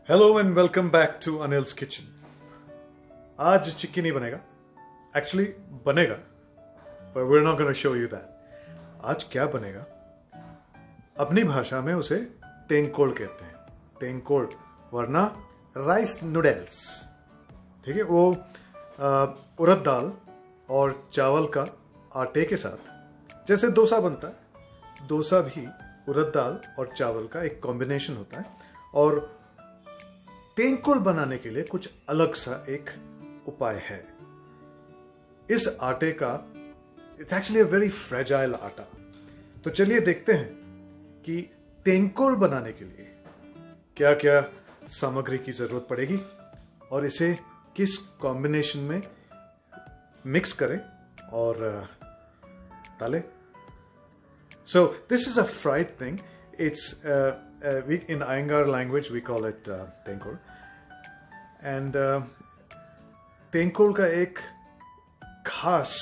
Hello and welcome back to Anil's kitchen. आज चिक्की नहीं बनेगा, एक्चुअली बनेगा, पर we are not gonna show you that. आज क्या बनेगा, अपनी भाषा में उसे तेंकोड़ कहते हैं। तेंकोड़ वरना राइस नूडल्स, ठीक है। वो उड़द दाल और चावल का आटे के साथ जैसे डोसा बनता है, डोसा भी उड़द दाल और चावल का एक कॉम्बिनेशन होता है। और तेंकुल बनाने के लिए कुछ अलग सा एक उपाय है। इस आटे का it's actually a very fragile आटा। तो चलिए देखते हैं कि तेंकुल बनाने के लिए क्या क्या सामग्री की जरूरत पड़ेगी और इसे किस कॉम्बिनेशन में मिक्स करें और डालें। So this is a fried thing. It's in Iyengar language we call it तेंकुल। And तेंकुल का एक खास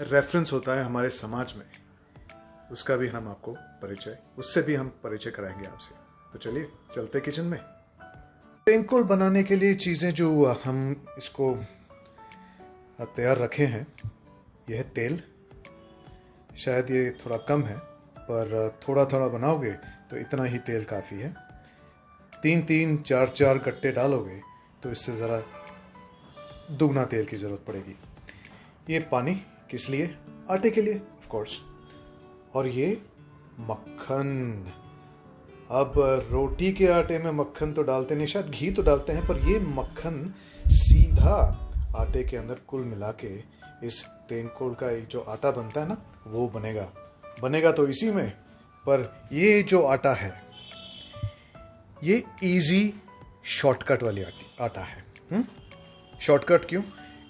रेफरेंस होता है हमारे समाज में, उसका भी हम आपको उससे भी हम परिचय कराएंगे आपसे। तो चलिए चलते किचन में। तेंकुल बनाने के लिए चीज़ें जो हम इसको तैयार रखे हैं, यह है तेल। शायद ये थोड़ा कम है, पर थोड़ा थोड़ा बनाओगे तो इतना ही तेल काफ़ी है। 3-3, 4-4 गट्टे डालोगे तो इससे ज़रा दुगना तेल की ज़रूरत पड़ेगी। ये पानी किस लिए? आटे के लिए ऑफ कोर्स। और ये मक्खन। अब रोटी के आटे में मक्खन तो डालते नहीं, शायद घी तो डालते हैं, पर ये मक्खन सीधा आटे के अंदर कुल मिला के इस तेंकुल का जो आटा बनता है ना, वो बनेगा तो इसी में। पर ये जो आटा है ये इजी शॉर्टकट वाली आटा है। शॉर्टकट क्यों?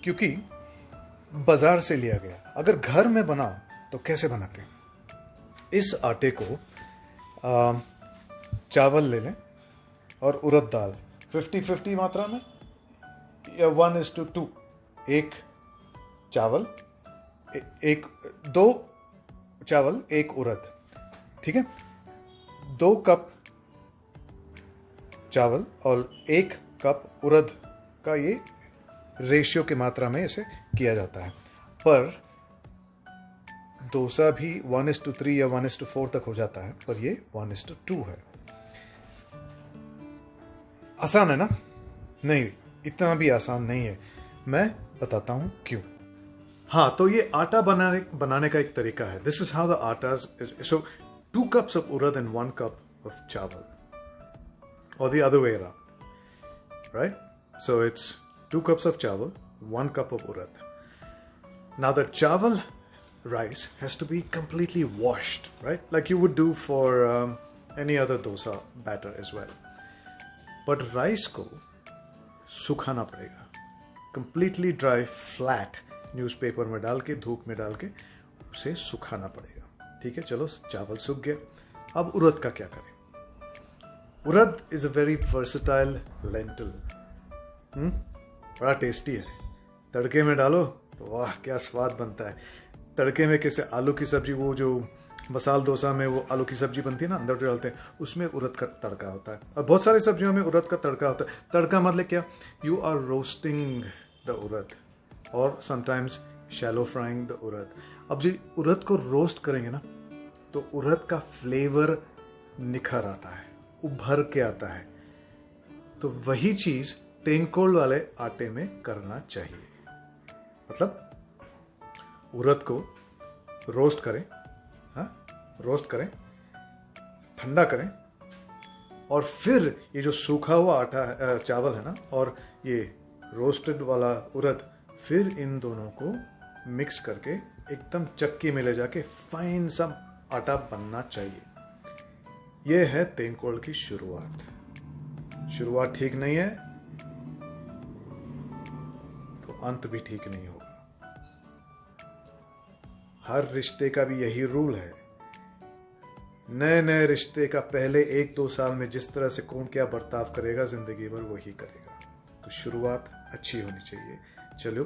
क्योंकि बाजार से लिया गया। अगर घर में बनाओ तो कैसे बनाते हैं? इस आटे को चावल ले लें और उड़द दाल 50-50 मात्रा में, या 1:2। एक चावल, दो चावल, एक उड़द, ठीक है। 2 कप चावल और 1 कप उड़द का ये रेशियो की मात्रा में इसे किया जाता है। पर डोसा भी 1:3 या 1:4 तक हो जाता है, पर ये 1:2 है। आसान है ना? नहीं, इतना भी आसान नहीं है। मैं बताता हूं क्यों। हाँ, तो ये आटा बनाने का एक तरीका है। दिस इज हाउ द आटा is. So 2 cups of urad and 1 cup of chawal, or the other way around, right? So it's 2 cups of chawal, 1 cup of urad. Now the chawal rice has to be completely washed, right? Like you would do for any other dosa batter as well. But rice को सुखाना पड़ेगा, completely dry, flat, newspaper में डाल के, धूप में डाल के उसे सुखाना पड़ेगा। ठीक है, चलो चावल सूख गया। अब उड़द का क्या करें? Urad is a very versatile lentil. बड़ा टेस्टी है। तड़के में डालो तो वाह क्या स्वाद बनता है। तड़के में कैसे आलू की सब्जी, वो जो मसाल डोसा में वो आलू की सब्जी बनती है ना, अंदर जो डालते हैं, उसमें उड़द का तड़का होता है। और बहुत सारी सब्जियों में उड़द का तड़का होता है। तड़का मतलब क्या? यू आर रोस्टिंग द उड़द और समटाइम्स शैलो फ्राइंग द उड़द। अब जो उड़द को रोस्ट करेंगे ना, तो उड़द का फ्लेवर निखर आता है, उभर के आता है। तो वही चीज तेंकुल वाले आटे में करना चाहिए। मतलब उड़द को रोस्ट करें, रोस्ट करें, ठंडा करें, और फिर ये जो सूखा हुआ आटा चावल है ना, और ये रोस्टेड वाला उड़द, फिर इन दोनों को मिक्स करके एकदम चक्की में ले जाके फाइन सा आटा बनना चाहिए। यह है तेंकुल की शुरुआत। शुरुआत ठीक नहीं है तो अंत भी ठीक नहीं होगा। हर रिश्ते का भी यही रूल है। नए रिश्ते का पहले 1-2 साल में जिस तरह से कौन क्या बर्ताव करेगा, जिंदगी भर वही करेगा। तो शुरुआत अच्छी होनी चाहिए। चलो,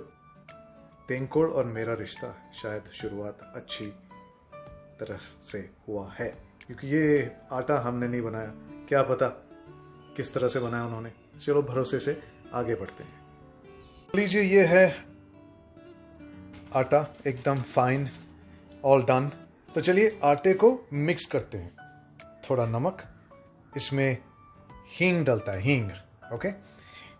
तेंकुल और मेरा रिश्ता शायद शुरुआत अच्छी तरह से हुआ है, क्योंकि ये आटा हमने नहीं बनाया। क्या पता किस तरह से बनाया उन्होंने। चलो भरोसे से आगे बढ़ते हैं। लीजिए ये है आटा, एकदम फाइन, ऑल डन। तो चलिए आटे को मिक्स करते हैं। थोड़ा नमक, इसमें हींग डलता है, हींग। ओके,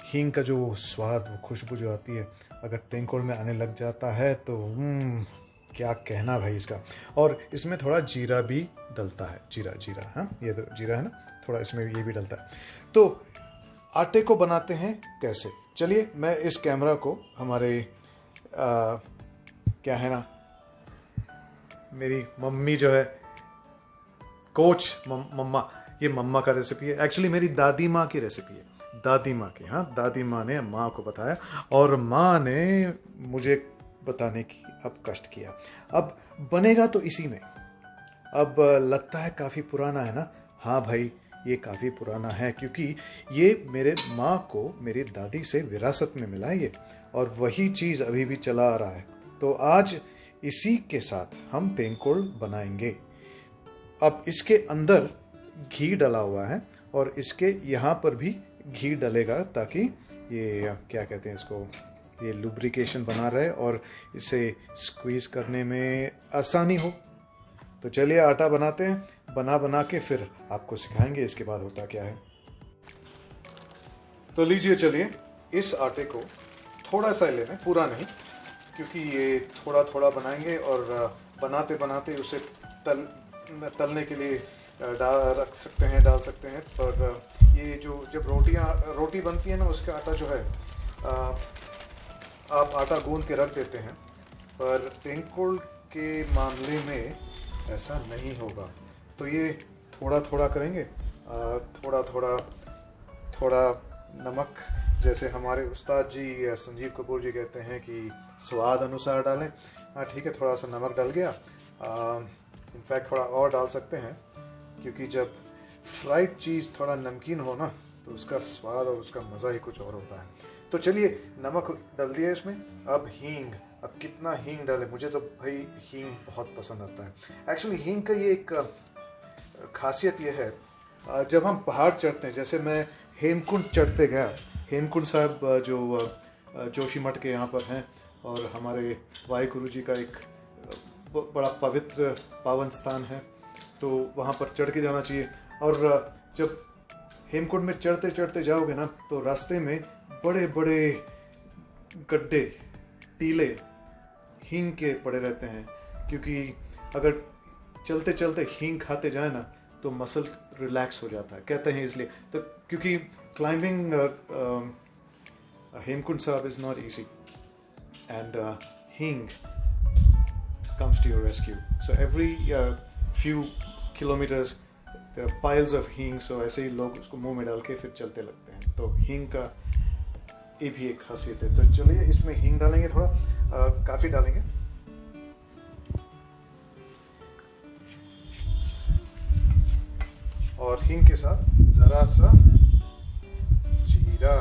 हींग का जो स्वाद, वो खुशबू जो आती है, अगर तेंकुल में आने लग जाता है तो क्या कहना भाई इसका। और इसमें थोड़ा जीरा भी डलता है, जीरा, हाँ ये तो जीरा है ना, थोड़ा इसमें ये भी डलता है। तो आटे को बनाते हैं कैसे, चलिए मैं इस कैमरा को हमारे क्या है ना, मेरी मम्मी जो है, कोच मम्मा, ये मम्मा का रेसिपी है। एक्चुअली मेरी दादी माँ की रेसिपी है, दादी माँ की। हाँ, दादी माँ ने माँ को बताया और माँ ने मुझे बताने की अब कष्ट किया। अब बनेगा तो इसी में। अब लगता है काफ़ी पुराना है ना। हाँ भाई, ये काफ़ी पुराना है, क्योंकि ये मेरे माँ को मेरी दादी से विरासत में मिला है ये, और वही चीज़ अभी भी चला आ रहा है। तो आज इसी के साथ हम तेंकुल बनाएंगे। अब इसके अंदर घी डला हुआ है और इसके यहाँ पर भी घी डलेगा, ताकि ये क्या कहते हैं इसको, ये लुब्रिकेशन बना रहे और इसे स्क्वीज करने में आसानी हो। तो चलिए आटा बनाते हैं, बना के फिर आपको सिखाएंगे इसके बाद होता क्या है। तो लीजिए, चलिए इस आटे को थोड़ा सा लेना, पूरा नहीं, क्योंकि ये थोड़ा थोड़ा बनाएंगे और बनाते उसे तलने के लिए डाल सकते हैं। पर ये जो जब रोटी बनती है ना, उसका आटा जो है आप आटा गूंद के रख देते हैं, पर तेंकुल के मामले में ऐसा नहीं होगा। तो ये थोड़ा थोड़ा करेंगे, थोड़ा नमक, जैसे हमारे उस्ताद जी संजीव कपूर जी कहते हैं कि स्वाद अनुसार डालें। हाँ ठीक है, थोड़ा सा नमक डल गया। इनफैक्ट थोड़ा और डाल सकते हैं, क्योंकि जब फ्राइड चीज़ थोड़ा नमकीन हो ना, तो उसका स्वाद और उसका मज़ा ही कुछ और होता है। तो चलिए, नमक डल दिया इसमें। अब हींग, अब कितना हींग डालें, मुझे तो भाई हींग बहुत पसंद आता है। एक्चुअली हींग का ये एक खासियत ये है, जब हम पहाड़ चढ़ते हैं, जैसे मैं हेमकुंड चढ़ते गया, हेमकुंड साहब जो जोशीमठ के यहाँ पर हैं, और हमारे वाहिगुरु जी का एक बड़ा पवित्र पावन स्थान है, तो वहाँ पर चढ़ के जाना चाहिए। और जब हेमकुंड में चढ़ते चढ़ते जाओगे ना, तो रास्ते में बड़े बड़े गड्ढे, टीले हींग के पड़े रहते हैं, क्योंकि अगर चलते चलते हींग खाते जाए ना, तो मसल रिलैक्स हो जाता है, कहते हैं इसलिए। तो क्योंकि climbing Hemkund Sahib is not easy, and हींग comes to your rescue. So every few kilometers there are piles of हींग, so ऐसे ही लोग उसको मुंह में डाल के फिर चलते लगते हैं। तो हींग का ये भी एक खासियत है। तो चलिए इसमें हींग डालेंगे, थोड़ा काफ़ी डालेंगे। और हींग के साथ ज़रा सा जीरा।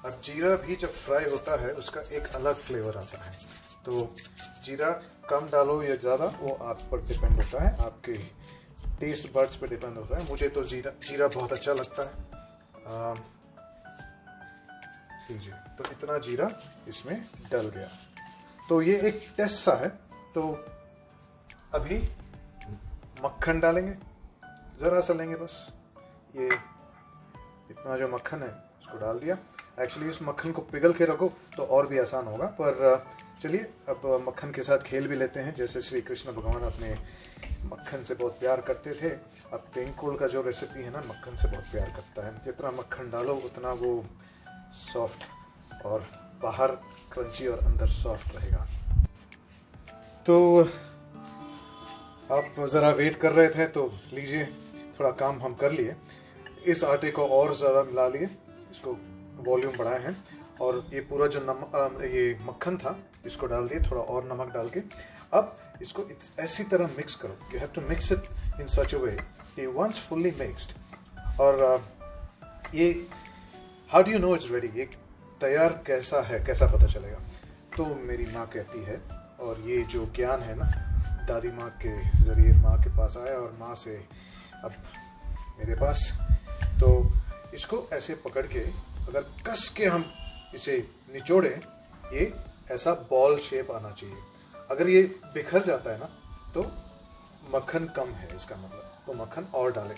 अब जीरा भी जब फ्राई होता है, उसका एक अलग फ्लेवर आता है। तो जीरा कम डालो या ज़्यादा, वो आप पर डिपेंड होता है, आपके टेस्ट बड्स पे डिपेंड होता है। मुझे तो जीरा बहुत अच्छा लगता है। लीजिए, तो इतना जीरा इसमें डल गया। तो ये एक टेस्ट सा है। तो अभी मक्खन डालेंगे, ज़रा सा लेंगे बस। ये इतना जो मक्खन है उसको डाल दिया। एक्चुअली इस मक्खन को पिघल के रखो तो और भी आसान होगा, पर चलिए अब मक्खन के साथ खेल भी लेते हैं। जैसे श्री कृष्ण भगवान अपने मक्खन से बहुत प्यार करते थे, अब तेंकुल का जो रेसिपी है ना, मक्खन से बहुत प्यार करता है। जितना मक्खन डालो उतना वो सॉफ्ट, और बाहर क्रंची और अंदर सॉफ्ट रहेगा। तो आप ज़रा वेट कर रहे थे, तो लीजिए, थोड़ा काम हम कर लिए। इस आटे को और ज़्यादा मिला लिए, इसको वॉल्यूम बढ़ाए हैं, और ये पूरा जो ये मक्खन था इसको डाल दिए, थोड़ा और नमक डाल के। अब इसको ऐसी तरह मिक्स करो, you have to mix it in such a way कि वंस फुल्ली मिक्स्ड। और ये how do you know it's ready, ये तैयार कैसा है, कैसा पता चलेगा? तो मेरी माँ कहती है, और ये जो ज्ञान है ना, दादी माँ के ज़रिए माँ के पास आया, और माँ से अब मेरे पास। तो इसको ऐसे पकड़ के अगर कस के हम इसे निचोड़े, ये ऐसा बॉल शेप आना चाहिए। अगर ये बिखर जाता है ना तो मक्खन कम है इसका मतलब, तो मक्खन और डालें।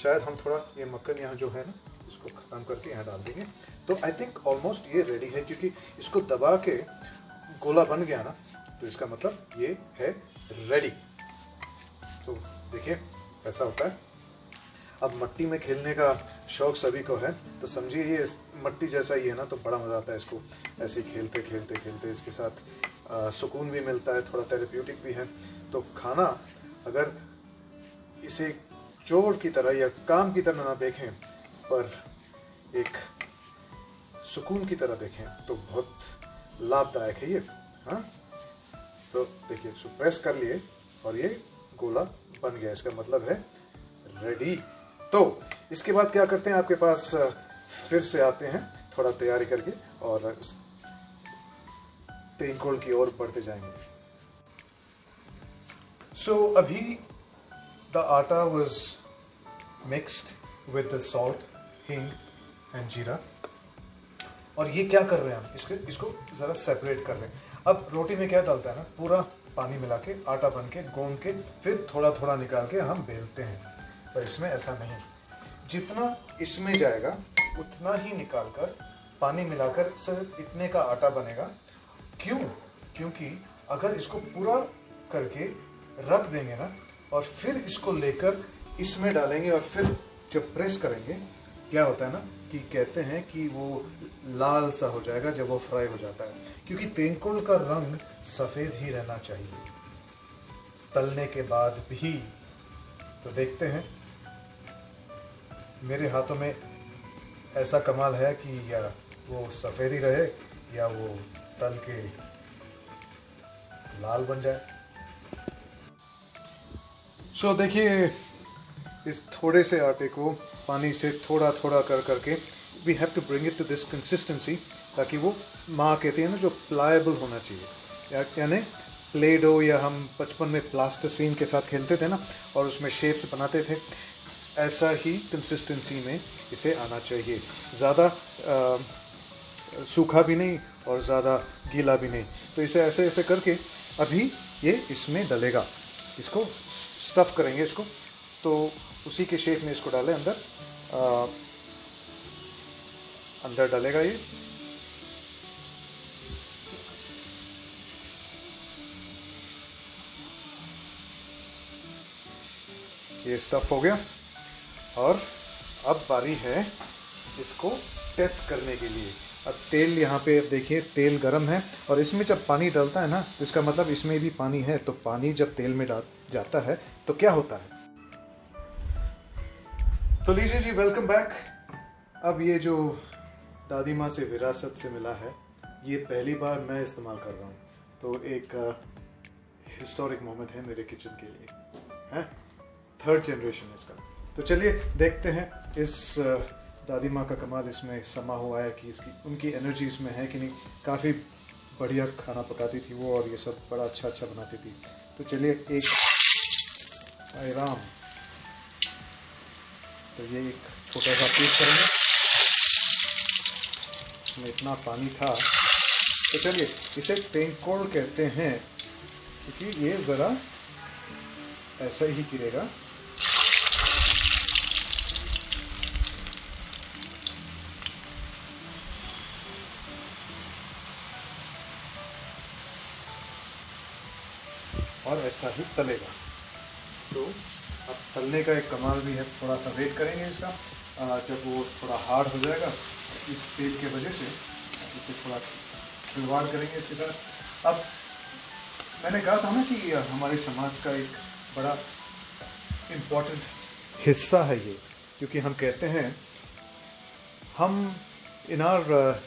शायद हम थोड़ा ये मक्खन यहाँ जो है ना इसको ख़त्म करके यहाँ डाल देंगे। तो आई थिंक ऑलमोस्ट ये रेडी है, क्योंकि इसको दबा के गोला बन गया ना तो इसका मतलब ये है रेडी। तो देखिए ऐसा होता है। अब मट्टी में खेलने का शौक सभी को है, तो समझिए ये मट्टी जैसा ही है ना, तो बड़ा मज़ा आता है इसको ऐसे खेलते खेलते खेलते। इसके साथ सुकून भी मिलता है, थोड़ा थेरेप्यूटिक भी है। तो खाना अगर इसे चोर की तरह या काम की तरह ना देखें, पर एक सुकून की तरह देखें तो बहुत लाभदायक है ये। हाँ, तो देखिए प्रेस कर लिए और ये गोला बन गया, इसका मतलब है रेडी। तो इसके बाद क्या करते हैं, आपके पास फिर से आते हैं थोड़ा तैयारी करके और तेंकोल की ओर बढ़ते जाएंगे। सो अभी द आटा was mixed with the salt, हिंग एंड जीरा। और ये क्या कर रहे हैं हम, इसको ज़रा सेपरेट कर रहे हैं। अब रोटी में क्या डालता है ना, पूरा पानी मिला के आटा बन के गूंद के फिर थोड़ा थोड़ा निकाल के हम बेलते हैं, पर इसमें ऐसा नहीं। जितना इसमें जाएगा उतना ही निकाल कर पानी मिलाकर सिर्फ इतने का आटा बनेगा। क्यों? क्योंकि अगर इसको पूरा करके रख देंगे ना और फिर इसको लेकर इसमें डालेंगे और फिर जब प्रेस करेंगे, क्या होता है ना कि कहते हैं कि वो लाल सा हो जाएगा जब वो फ्राई हो जाता है। क्योंकि तेंकुल का रंग सफ़ेद ही रहना चाहिए तलने के बाद भी। तो देखते हैं, मेरे हाथों में ऐसा कमाल है कि या वो सफ़ेद ही रहे या वो तल के लाल बन जाए। सो देखिए, इस थोड़े से आटे को पानी से थोड़ा थोड़ा कर करके we have to bring it to this consistency, ताकि वो माँ कहती है ना जो प्लायबल होना चाहिए। यानी प्ले डो, या हम बचपन में प्लास्टिसीन के साथ खेलते थे ना और उसमें शेप्स बनाते थे, ऐसा ही कंसिस्टेंसी में इसे आना चाहिए। ज़्यादा सूखा भी नहीं और ज़्यादा गीला भी नहीं। तो इसे ऐसे ऐसे करके अभी ये इसमें डलेगा। इसको स्टफ़ करेंगे इसको, तो उसी के शेप में इसको डालें अंदर। अंदर डलेगा ये स्टफ हो गया। और अब बारी है इसको टेस्ट करने के लिए। अब तेल यहाँ पे देखिए, तेल गरम है और इसमें जब पानी डलता है ना तो इसका मतलब इसमें भी पानी है। तो पानी जब तेल में डाल जाता है तो क्या होता है। तो लीजिए जी, वेलकम बैक। अब ये जो दादी माँ से विरासत से मिला है, ये पहली बार मैं इस्तेमाल कर रहा हूँ, तो एक हिस्टोरिक मोमेंट है मेरे किचन के लिए, है 3rd जनरेशन इसका। तो चलिए देखते हैं इस दादी माँ का कमाल इसमें समा हुआ है कि उनकी एनर्जी इसमें है कि नहीं। काफ़ी बढ़िया खाना पकाती थी वो और ये सब बड़ा अच्छा अच्छा बनाती थी। तो चलिए एक आराम, तो ये एक छोटा सा पीस करेंगे। इसमें इतना पानी था, तो चलिए इसे तेंकोल कहते हैं क्योंकि ये ज़रा ऐसा ही गिरेगा। और ऐसा ही तलेगा। तो अब तलने का एक कमाल भी है, थोड़ा सा वेट करेंगे इसका। जब वो थोड़ा हार्ड हो जाएगा इस तेल के वजह से इसे थोड़ा खिलवाड़ करेंगे इसके साथ। अब मैंने कहा था ना कि हमारे समाज का एक बड़ा इम्पोर्टेंट हिस्सा है ये, क्योंकि हम कहते हैं हम इन आवर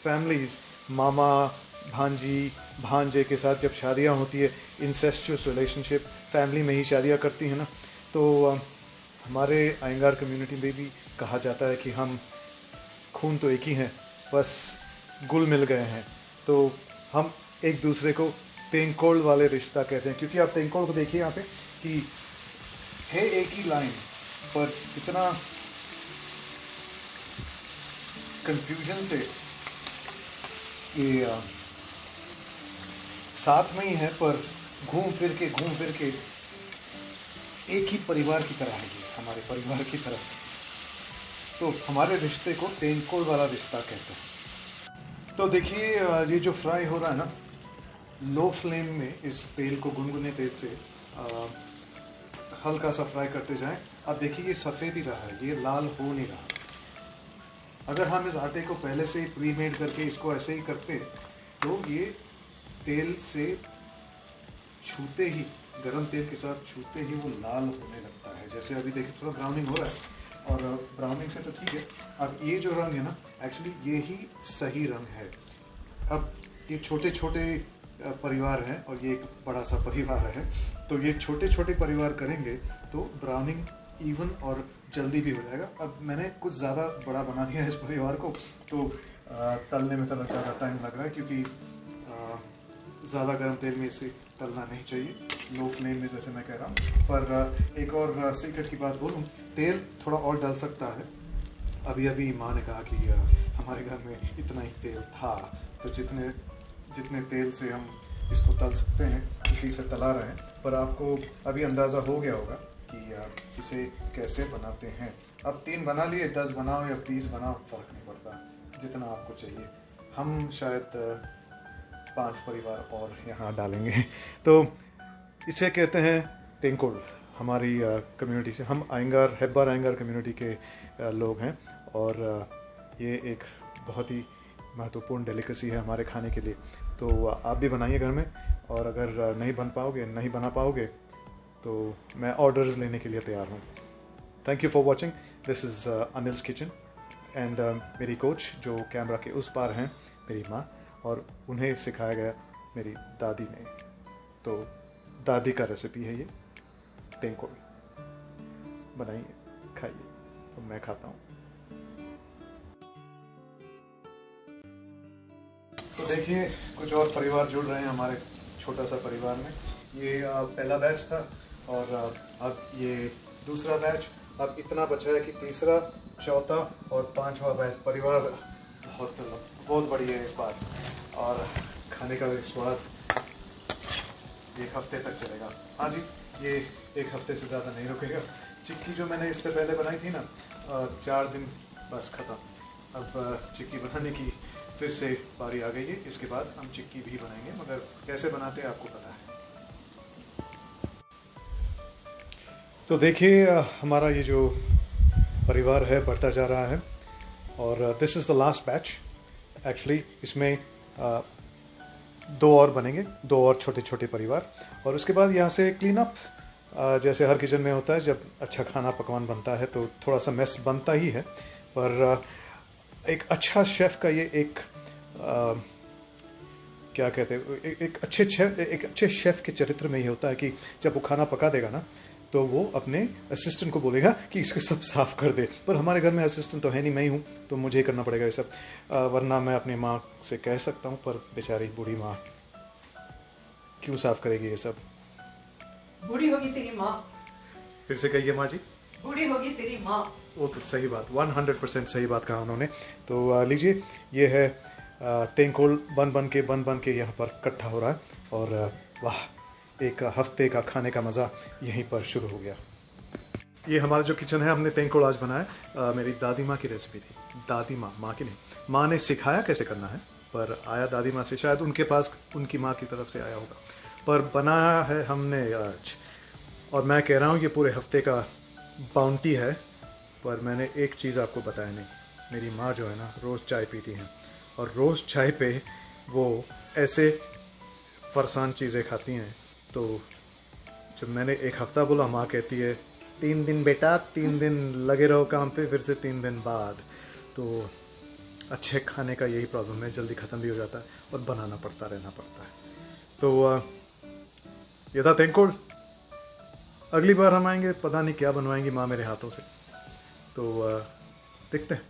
फैमिलीज़ मामा भांजी भांजे के साथ जब शादियां होती है, इंसेस्चुअस रिलेशनशिप, फैमिली में ही शादियां करती हैं ना, तो हमारे आयंगार कम्युनिटी में भी कहा जाता है कि हम खून तो एक ही हैं, बस गुल मिल गए हैं। तो हम एक दूसरे को तेंकोल वाले रिश्ता कहते हैं, क्योंकि आप तेंकोल को देखिए यहाँ पे कि है एक ही लाइन, पर इतना कंफ्यूजन से ये साथ में ही है, पर घूम फिर के एक ही परिवार की तरह है ये, हमारे परिवार की तरह। तो हमारे रिश्ते को तेंकोल वाला रिश्ता कहते हैं। तो देखिए ये जो फ्राई हो रहा है ना, लो फ्लेम में इस तेल को गुनगुने तेल से हल्का सा फ्राई करते जाएं। अब देखिए ये सफ़ेद ही रहा है, ये लाल हो नहीं रहा। अगर हम इस आटे को पहले से ही प्री मेड करके इसको ऐसे ही करते तो ये तेल से छूते ही, गरम तेल के साथ छूते ही वो लाल होने लगता है। जैसे अभी देखिए थोड़ा ब्राउनिंग हो रहा है, और ब्राउनिंग से तो ठीक है। अब ये जो रंग है ना, एक्चुअली ये ही सही रंग है। अब ये छोटे छोटे परिवार हैं और ये एक बड़ा सा परिवार है, तो ये छोटे छोटे परिवार करेंगे तो ब्राउनिंग इवन और जल्दी भी हो जाएगा। अब मैंने कुछ ज़्यादा बड़ा बना दिया है इस परिवार को, तो तलने में थोड़ा ज़्यादा टाइम लग रहा है, क्योंकि ज़्यादा गर्म तेल में इसे तलना नहीं चाहिए, लो फ्लेम में जैसे मैं कह रहा हूँ। पर एक और सीक्रेट की बात बोलूँ, तेल थोड़ा और डल सकता है। अभी अभी माँ ने कहा कि हमारे घर में इतना ही तेल था, तो जितने तेल से हम इसको तल सकते हैं उसी से तला रहे हैं। पर आपको अभी अंदाज़ा हो गया होगा कि इसे कैसे बनाते हैं। अब 3 बना लिए, 10 बनाओ या 20 बनाओ, फ़र्क नहीं पड़ता, जितना आपको चाहिए। हम शायद 5 परिवार और यहाँ डालेंगे। तो इसे कहते हैं तेंकोल। हमारी कम्युनिटी से, हम आयंगार, हेब्बार आयंगार कम्युनिटी के लोग हैं, और ये एक बहुत ही महत्वपूर्ण डेलिकेसी है हमारे खाने के लिए। तो आप भी बनाइए घर में, और अगर नहीं बना पाओगे तो मैं ऑर्डर्स लेने के लिए तैयार हूँ। Thank you for watching. This is Anil's kitchen, and मेरी कोच जो कैमरा के उस पार हैं, मेरी माँ, और उन्हें सिखाया गया मेरी दादी ने। तो दादी का रेसिपी है ये तेंकोल। बनाइए, खाइए, तो मैं खाता हूँ। तो देखिए कुछ और परिवार जुड़ रहे हैं हमारे छोटा सा परिवार में। ये पहला बैच था, और अब ये दूसरा बैच। अब इतना बचा है कि तीसरा, चौथा और 5वां बैच। परिवार बहुत बड़ी है इस बार, और खाने का स्वाद 1 हफ्ते तक चलेगा। हाँ जी, ये 1 हफ्ते से ज़्यादा नहीं रुकेगा। चिक्की जो मैंने इससे पहले बनाई थी ना, 4 दिन बस ख़त्म। अब चिक्की बनाने की फिर से बारी आ गई है। इसके बाद हम चिक्की भी बनाएंगे, मगर कैसे बनाते हैं आपको पता है। तो देखिए हमारा ये जो परिवार है बढ़ता जा रहा है, और this is the last batch. Actually इसमें 2 और बनेंगे, 2 और छोटे छोटे परिवार, और उसके बाद यहाँ से क्लीन अप। जैसे हर किचन में होता है, जब अच्छा खाना पकवान बनता है तो थोड़ा सा मेस बनता ही है। पर एक अच्छा शेफ़ का ये एक क्या कहते हैं, एक अच्छे शेफ़ के चरित्र में ये होता है कि जब वो खाना पका देगा ना, तो वो अपने असिस्टेंट को बोलेगा कि इसको सब साफ़ कर दे। पर हमारे घर में असिस्टेंट तो है नहीं, मैं ही हूँ, तो मुझे ही करना पड़ेगा ये सब। वरना मैं अपनी माँ से कह सकता हूँ, पर बेचारी बूढ़ी माँ क्यों साफ़ करेगी ये सब। बूढ़ी होगी तेरी माँ। फिर से कहिए माँ जी। बूढ़ी होगी तेरी माँ। वो तो सही बात, 100% सही बात कहा उन्होंने। तो लीजिए, ये है तेंकोल बन के यहाँ पर इकट्ठा हो रहा है, और वाह, 1 हफ्ते का खाने का मज़ा यहीं पर शुरू हो गया। ये हमारा जो किचन है, हमने तेंकोल आज बनाया। मेरी दादी माँ की रेसिपी थी। दादी माँ की नहीं, माँ ने सिखाया कैसे करना है, पर आया दादी माँ से, शायद उनके पास उनकी माँ की तरफ से आया होगा, पर बनाया है हमने आज। और मैं कह रहा हूँ ये पूरे हफ्ते का बाउंटी है। पर मैंने एक चीज़ आपको बताया नहीं, मेरी माँ जो है ना, रोज़ चाय पीती हैं, और रोज़ चाय पे वो ऐसे फरसान चीज़ें खाती हैं। तो जब मैंने 1 हफ्ता बोला, माँ कहती है 3 दिन बेटा, 3 दिन लगे रहो काम पे, फिर से 3 दिन बाद। तो अच्छे खाने का यही प्रॉब्लम है, जल्दी ख़त्म भी हो जाता है और बनाना पड़ता, रहना पड़ता है। तो ये था तेंकोल। अगली बार हम आएंगे, पता नहीं क्या बनवाएंगी माँ मेरे हाथों से, तो देखते हैं।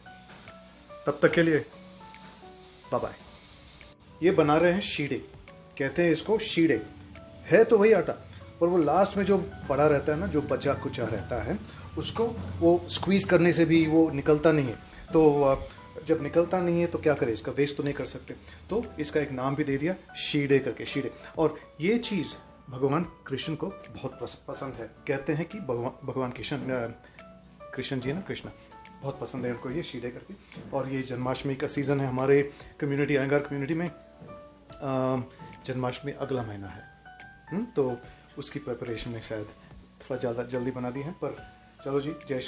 तब तक के लिए बाय बाय। ये बना रहे हैं शीडे, कहते हैं इसको शीडे। है तो वही आटा, पर वो लास्ट में जो पड़ा रहता है ना, जो बचा कुचा रहता है, उसको वो स्क्वीज़ करने से भी वो निकलता नहीं है। तो जब निकलता नहीं है तो क्या करें, इसका वेस्ट तो नहीं कर सकते, तो इसका एक नाम भी दे दिया शीडे करके, शीडे। और ये चीज़ भगवान कृष्ण को बहुत पसंद है। कहते हैं कि भगवान कृष्ण जी ना, कृष्ण बहुत पसंद है उनको ये शीडे करके। और ये जन्माष्टमी का सीज़न है हमारे कम्युनिटी, अयंगार कम्युनिटी में। जन्माष्टमी अगला महीना है। तो उसकी प्रिपरेशन में शायद थोड़ा ज़्यादा जल्दी बना दी है, पर चलो जी, जय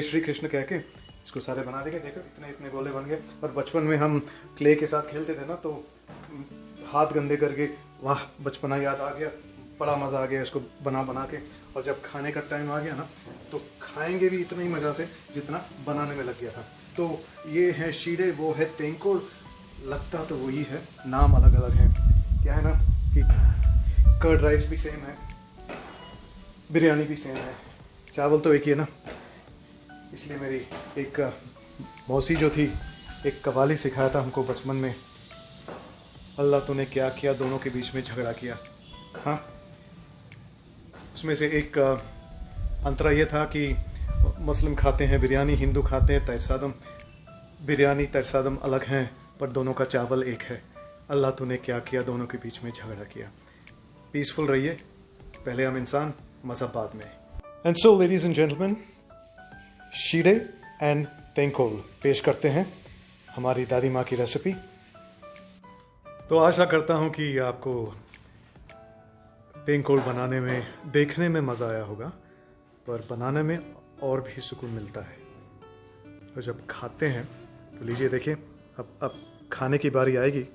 श्री कृष्ण कह के इसको सारे बना देंगे। देखो इतने इतने गोले बन गए। और बचपन में हम क्ले के साथ खेलते थे ना, तो हाथ गंदे करके, वाह बचपना याद आ गया, बड़ा मज़ा आ गया इसको बना बना के। और जब खाने का टाइम आ गया ना, तो खाएंगे भी इतना ही मज़ा से जितना बनाने में लग गया था। तो ये है शीडे, वो है तेंकोल। लगता तो वही है, नाम अलग अलग है। क्या है ना कि कर्ड राइस भी सेम है, बिरयानी भी सेम है, चावल तो एक ही है ना। इसलिए मेरी एक मौसी जो थी, एक कव्वाली सिखाया था हमको बचपन में, अल्लाह तूने क्या किया दोनों के बीच में झगड़ा किया। हाँ, उसमें से एक अंतरा ये था कि मुस्लिम खाते हैं बिरयानी, हिंदू खाते हैं तैरसादम। बिरयानी तैरसादम अलग हैं, पर दोनों का चावल एक है। अल्लाह तूने क्या किया दोनों के बीच में झगड़ा किया। पीसफुल रहिए, पहले हम इंसान, मज़हब बाद में। And so ladies and gentleman, शीडे एंड तेंकोल पेश करते हैं हमारी दादी माँ की रेसिपी। तो आशा करता हूँ कि आपको तेंकोल बनाने में, देखने में मज़ा आया होगा, पर बनाने में और भी सुकून मिलता है। और जब खाते हैं तो लीजिए देखिए, अब खाने की बारी आएगी।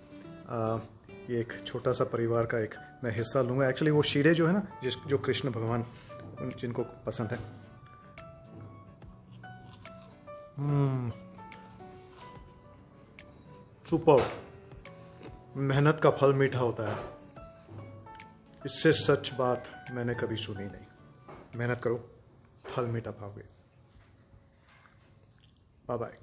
ये एक छोटा सा परिवार का एक मैं हिस्सा लूँगा। एक्चुअली वो शीडे जो है ना, जो कृष्ण भगवान जिनको पसंद है। सुपर। मेहनत का फल मीठा होता है, इससे सच बात मैंने कभी सुनी नहीं। मेहनत करो, फल मीठा पाओगे। Bye bye.